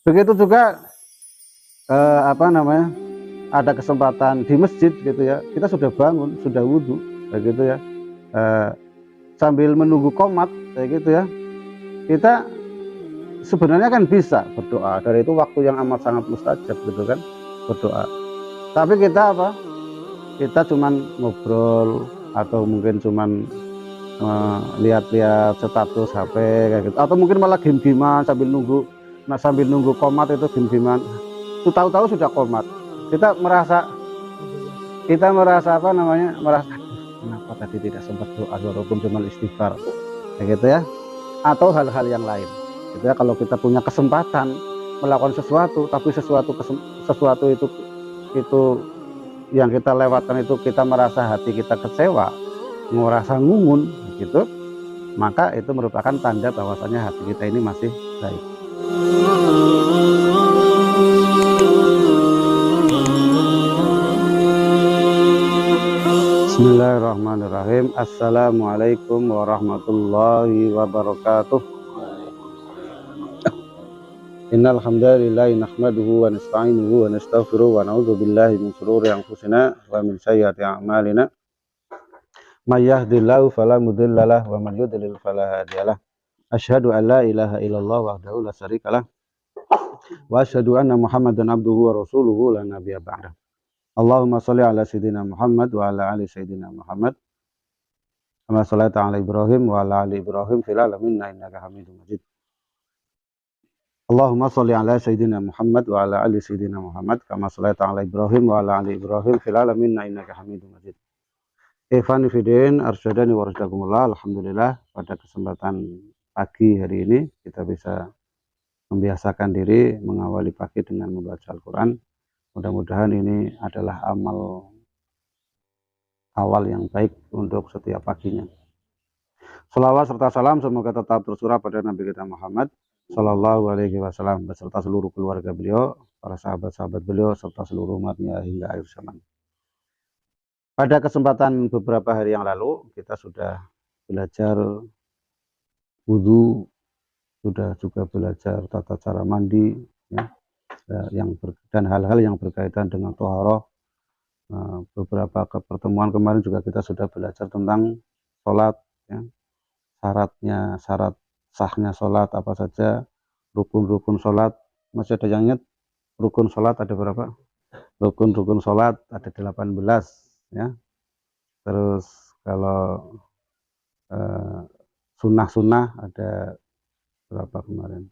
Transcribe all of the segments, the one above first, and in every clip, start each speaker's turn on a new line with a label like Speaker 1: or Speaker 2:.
Speaker 1: Begitu juga apa namanya, ada kesempatan di masjid gitu ya, kita sudah bangun, sudah wudhu, begitu ya, sambil menunggu qomat kayak gitu ya, kita sebenarnya kan bisa berdoa, dan itu waktu yang amat sangat mustajab gitu kan, berdoa. Tapi kita apa? Kita cuman ngobrol atau mungkin cuman lihat-lihat status HP kayak gitu, atau mungkin malah game-gamean sambil nunggu. Nah, sambil nunggu qomat itu game-gamean. Itu tahu-tahu sudah qomat. Kita merasa apa namanya? Merasa, aduh, kenapa tadi tidak sempat doa walaupun cuma istighfar. Kayak gitu ya. Atau hal-hal yang lain. Gitu ya, kalau kita punya kesempatan melakukan sesuatu, tapi sesuatu itu yang kita lewatkan itu kita merasa hati kita kecewa, merasa ngungun gitu, maka itu merupakan tanda bahwasanya hati kita ini masih baik. Bismillahirrahmanirrahim. Assalamualaikum warahmatullahi wabarakatuh. Innal hamdalillah nahmaduhu wa nasta'inuhu wa nastaghfiruh wa na'udzu billahi min shururi anfusina wa min sayyiati a'malina. May yahdihillahu fala mudhillalah wa man yudlil fala hadiyalah. Asyhadu an la ilaha illallah wahdahu la syarikalah wa asyhadu anna Muhammadan abduhu wa rasuluhu la nabiyya ba'dah. Allahumma shalli ala sayyidina Muhammad wa ala ali sayyidina Muhammad. Kama shallaita ala Ibrahim wa ala ali Ibrahim fil alamin innaka Hamidum Majid. Allahumma shalli ala sayyidina Muhammad wa ala ali sayyidina Muhammad kama shallaita ala Ibrahim wa ala ali Ibrahim fil alamin innaka Hamidum Majid. Ikhwani fillah, arsyadani wa rasyadakumullah. Alhamdulillah, pada kesempatan pagi hari ini kita bisa membiasakan diri mengawali pagi dengan membaca Al-Quran. Mudah-mudahan ini adalah amal awal yang baik untuk setiap paginya. Shalawat serta salam semoga tetap tercurah pada Nabi kita Muhammad Sallallahu Alaihi Wasallam beserta seluruh keluarga beliau, para sahabat-sahabat beliau, serta seluruh umatnya hingga akhir zaman. Pada kesempatan beberapa hari yang lalu kita sudah belajar wudhu, sudah juga belajar tata cara mandi, ya, dan hal-hal yang berkaitan dengan toharoh. Beberapa pertemuan kemarin juga kita sudah belajar tentang sholat, ya, syarat sahnya sholat apa saja, rukun-rukun sholat. Masih ada yang ingat rukun sholat ada berapa? Rukun sholat ada 18, ya. Terus kalau sunnah-sunnah ada berapa kemarin?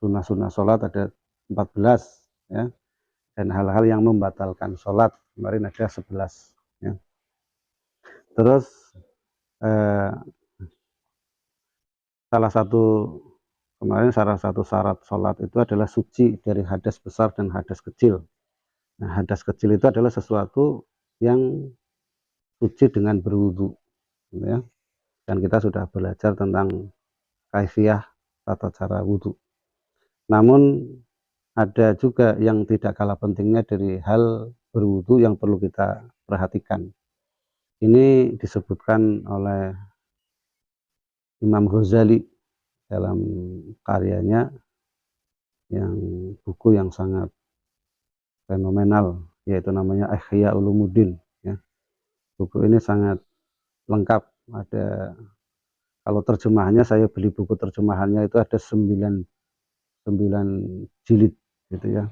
Speaker 1: Sunnah-sunnah sholat ada 14, ya. Dan hal-hal yang membatalkan sholat kemarin ada 11, ya. Terus salah satu syarat sholat itu adalah suci dari hadas besar dan hadas kecil. Nah, hadas kecil itu adalah sesuatu yang suci dengan berwudu, gitu ya. Dan kita sudah belajar tentang kaifiyah tata cara wudu. Namun ada juga yang tidak kalah pentingnya dari hal berwudu yang perlu kita perhatikan. Ini disebutkan oleh Imam Ghazali dalam karyanya yang buku yang sangat fenomenal, yaitu namanya Ihya Ulumuddin, ya. Buku ini sangat lengkap. Ada, kalau terjemahannya, saya beli buku terjemahannya itu ada 9 jilid gitu ya.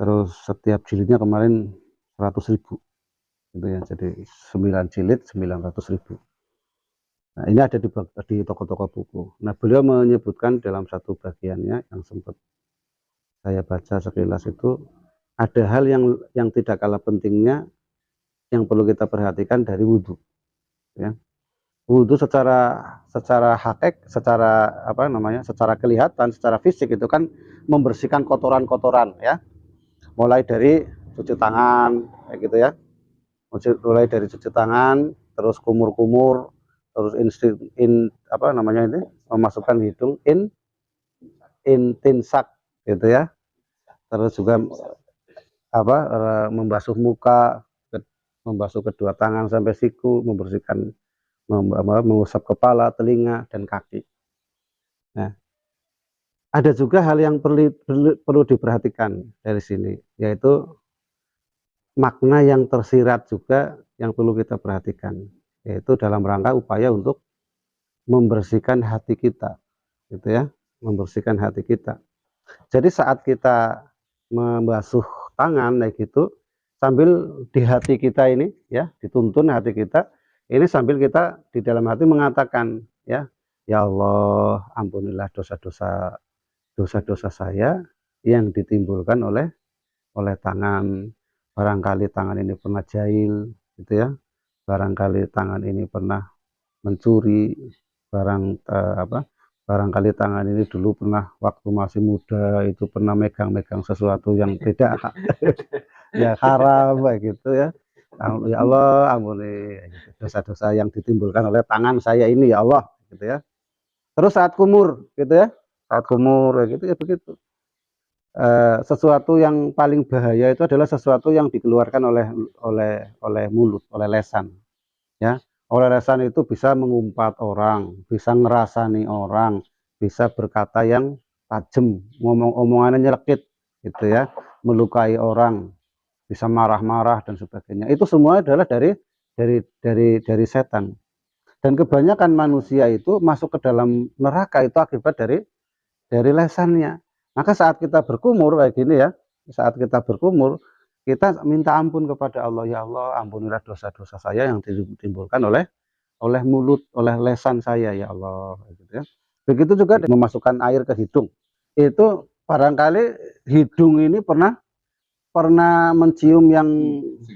Speaker 1: Terus setiap jilidnya kemarin 100.000 gitu ya. Jadi 9 jilid 900.000. Nah, ini ada di toko-toko buku. Nah, beliau menyebutkan dalam satu bagiannya yang sempat saya baca sekilas itu, ada hal yang tidak kalah pentingnya yang perlu kita perhatikan dari wudhu, ya. Wudhu secara secara kelihatan, secara fisik itu kan membersihkan kotoran-kotoran, ya. Mulai dari cuci tangan kayak gitu ya. Mulai dari cuci tangan, terus kumur-kumur, terus memasukkan hidung tinsak gitu ya. Terus juga membasuh muka, membasuh kedua tangan sampai siku, membersihkan, mengusap kepala, telinga, dan kaki. Nah, ada juga hal yang perlu diperhatikan dari sini, yaitu makna yang tersirat juga yang perlu kita perhatikan, yaitu dalam rangka upaya untuk membersihkan hati kita, gitu ya, membersihkan hati kita. Jadi saat kita membasuh tangan kayak gitu, sambil di hati kita ini ya, dituntun hati kita, ini sambil kita di dalam hati mengatakan ya, ya Allah, ampunilah dosa-dosa saya yang ditimbulkan oleh tangan. Barangkali tangan ini pernah jahil, gitu ya. Barangkali tangan ini pernah mencuri, barangkali tangan ini dulu pernah waktu masih muda itu pernah megang-megang sesuatu yang tidak ya haram kayak gitu ya. Ya Allah, ampuni dosa-dosa yang ditimbulkan oleh tangan saya ini ya Allah, gitu ya. Terus saat kumur, gitu ya, saat kumur kayak gitu ya begitu. Sesuatu yang paling bahaya itu adalah sesuatu yang dikeluarkan oleh mulut, oleh lesan, ya. Oleh lesan itu bisa mengumpat orang, bisa ngerasani orang, bisa berkata yang tajam, omongannya nyelekit, gitu ya, melukai orang, bisa marah-marah dan sebagainya. Itu semua adalah dari setan. Dan kebanyakan manusia itu masuk ke dalam neraka itu akibat dari lesannya. Maka saat kita berkumur kayak gini ya, saat kita berkumur, kita minta ampun kepada Allah, ya Allah, ampunilah dosa-dosa saya yang ditimbulkan oleh mulut, oleh lesan saya ya Allah, gitu ya. Begitu juga memasukkan air ke hidung. Itu barangkali hidung ini pernah mencium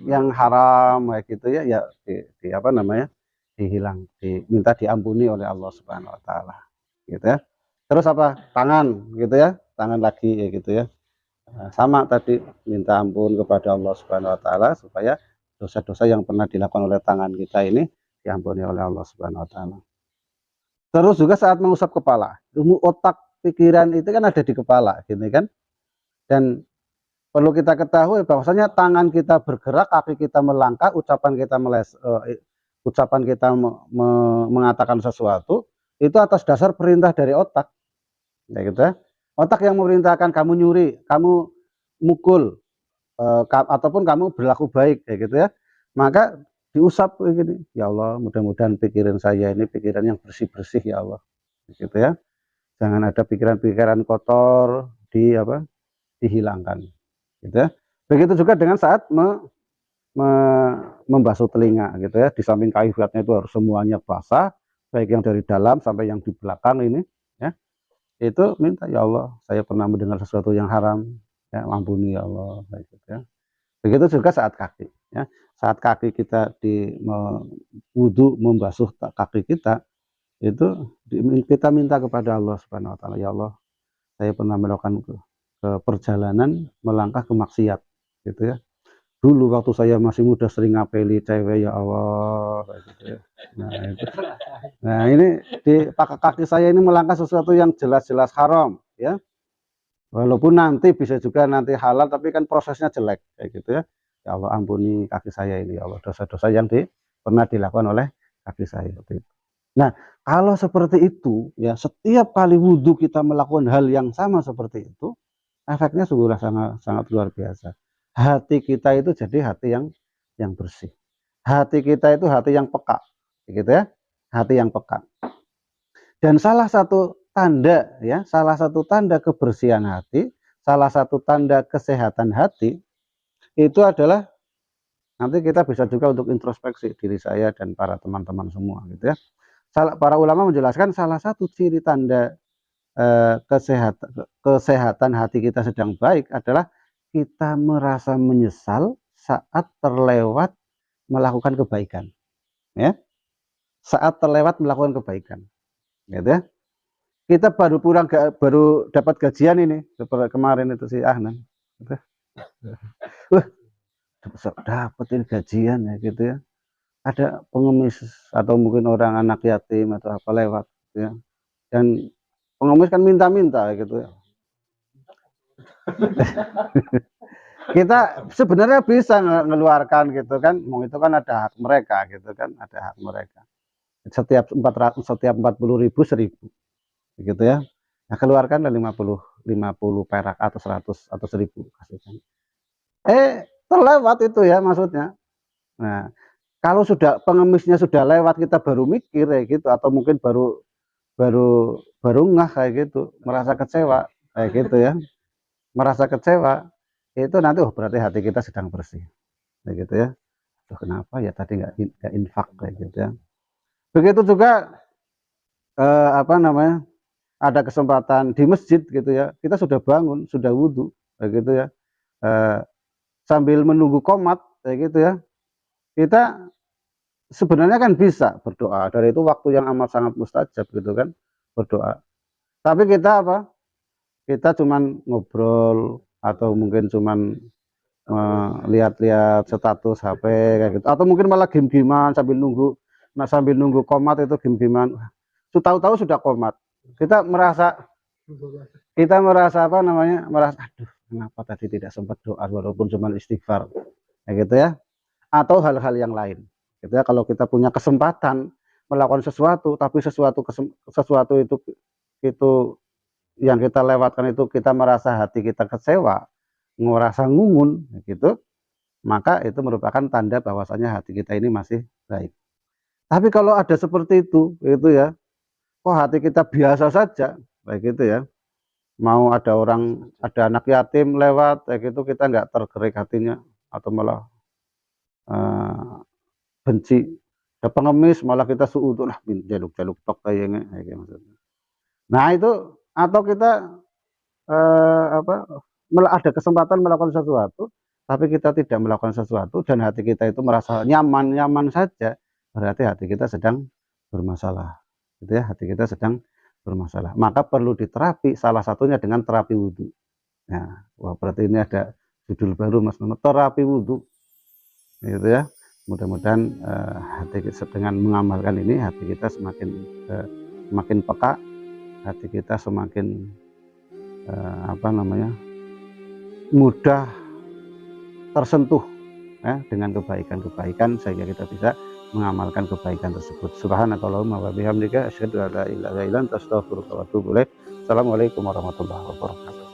Speaker 1: yang haram kayak gitu ya, ya di apa namanya? Diminta diampuni oleh Allah Subhanahu wa taala, gitu ya. Terus apa? Tangan, gitu ya. Tangan lagi ya gitu ya. Sama tadi minta ampun kepada Allah Subhanahu wa taala supaya dosa-dosa yang pernah dilakukan oleh tangan kita ini diampuni oleh Allah Subhanahu wa taala. Terus juga saat mengusap kepala, otak pikiran itu kan ada di kepala, gitu kan. Dan perlu kita ketahui bahwasanya tangan kita bergerak, kaki kita melangkah, ucapan kita mengatakan sesuatu itu atas dasar perintah dari otak, ya gitu ya. Otak yang memerintahkan kamu nyuri, kamu mukul, ataupun kamu berlaku baik, kayak gitu ya. Maka diusap begini, ya Allah, mudah-mudahan pikiran saya ini pikiran yang bersih-bersih ya Allah, gitu ya. Jangan ada pikiran-pikiran kotor dihilangkan, gitu ya. Begitu juga dengan saat membasuh telinga, gitu ya. Di samping kaifiatnya itu harus semuanya basah, baik yang dari dalam sampai yang di belakang ini, ya. Itu minta, ya Allah, saya pernah mendengar sesuatu yang haram, ya ampuni ya Allah, kayak gitu ya. Begitu juga saat kaki, ya. Saat kaki kita wudu membasuh kaki kita, itu kita minta kepada Allah Subhanahu wa taala, ya Allah, saya pernah melakukan ke perjalanan melangkah ke maksiat, gitu ya. Dulu waktu saya masih muda sering ngapeli cewek, ya Allah, kayak gitu ya. Nah ini di kaki saya ini melangkah sesuatu yang jelas-jelas haram, ya. Walaupun nanti bisa juga nanti halal, tapi kan prosesnya jelek, kayak gitu ya. Ya Allah, ampuni kaki saya ini, ya Allah, dosa-dosa yang pernah dilakukan oleh kaki saya. Nah, kalau seperti itu, ya setiap kali wudhu kita melakukan hal yang sama seperti itu, efeknya sungguhlah sangat luar biasa. Hati kita itu jadi hati yang bersih. Hati kita itu hati yang peka, gitu ya. Hati yang peka. Dan salah satu tanda kebersihan hati, salah satu tanda kesehatan hati itu adalah, nanti kita bisa juga untuk introspeksi diri saya dan para teman-teman semua, gitu ya. Para ulama menjelaskan salah satu ciri tanda kesehatan hati kita sedang baik adalah kita merasa menyesal saat terlewat melakukan kebaikan, ya. Saat terlewat melakukan kebaikan, gitu ya. Kita baru dapat gajian ini kemarin itu si Ahnan, gitu. Wah, dapetin gajian ya, gitu ya. Ada pengemis atau mungkin orang anak yatim atau apa lewat, gitu ya. Dan pengemis kan minta-minta gitu ya. Kita sebenarnya bisa mengeluarkan gitu kan, itu kan ada hak mereka gitu kan, ada hak mereka. Setiap 40.000 1.000 gitu ya. Nah, keluarkanlah 50 perak atau 100 atau 1000 kasihkan. Terlewat itu ya maksudnya. Nah, kalau sudah pengemisnya sudah lewat kita baru mikir kayak gitu, atau mungkin baru baru baru ngeh kayak gitu, merasa kecewa kayak gitu ya. Merasa kecewa, itu nanti oh berarti hati kita sedang bersih. Kayak gitu ya. Aduh kenapa ya tadi nggak infak kayak gitu ya. Begitu juga apa namanya? Ada kesempatan di masjid gitu ya. Kita sudah bangun, sudah wudhu kayak gitu ya. Eh, Sambil menunggu qomat kayak gitu ya. Kita sebenarnya kan bisa berdoa, dan itu waktu yang amat sangat mustajab gitu kan, berdoa. Tapi kita apa? Kita cuman ngobrol atau mungkin cuman lihat-lihat status HP kayak gitu, atau mungkin malah game-gamean sambil nunggu. Nah, sambil nunggu komat itu game-gamean. Tahu-tahu sudah komat. Kita merasa apa namanya? Merasa aduh, kenapa tadi tidak sempat doa walaupun cuma istighfar. Kayak gitu ya. Atau hal-hal yang lain. Gitu ya, kalau kita punya kesempatan melakukan sesuatu, tapi sesuatu itu yang kita lewatkan itu kita merasa hati kita kecewa, merasa ngungun gitu, maka itu merupakan tanda bahwasanya hati kita ini masih baik. Tapi kalau ada seperti itu ya, kok hati kita biasa saja, baik gitu ya. Mau ada anak yatim lewat, kayak gitu kita nggak tergerak hatinya, atau malah benci. Ada pengemis malah kita suudon lah jaluk-jaluk tok kayaknya kayak gitu. Nah itu, atau kita apa, ada kesempatan melakukan sesuatu, tapi kita tidak melakukan sesuatu dan hati kita itu merasa nyaman-nyaman saja, berarti hati kita sedang bermasalah. Gitu ya, hati kita sedang bermasalah. Maka perlu diterapi, salah satunya dengan terapi wudhu. Nah, wah berarti ini ada judul baru Mas Nono, terapi wudhu. Gitu ya. Mudah-mudahan hati kita dengan mengamalkan ini, hati kita semakin peka, hati kita semakin apa namanya, mudah tersentuh ya, dengan kebaikan-kebaikan, sehingga kita bisa mengamalkan kebaikan tersebut. Subhanakallahumma wa bihamdika asyhadu an la ilaha illa anta astaghfiruka wa atubu ilaik. Assalamualaikum warahmatullahi wabarakatuh.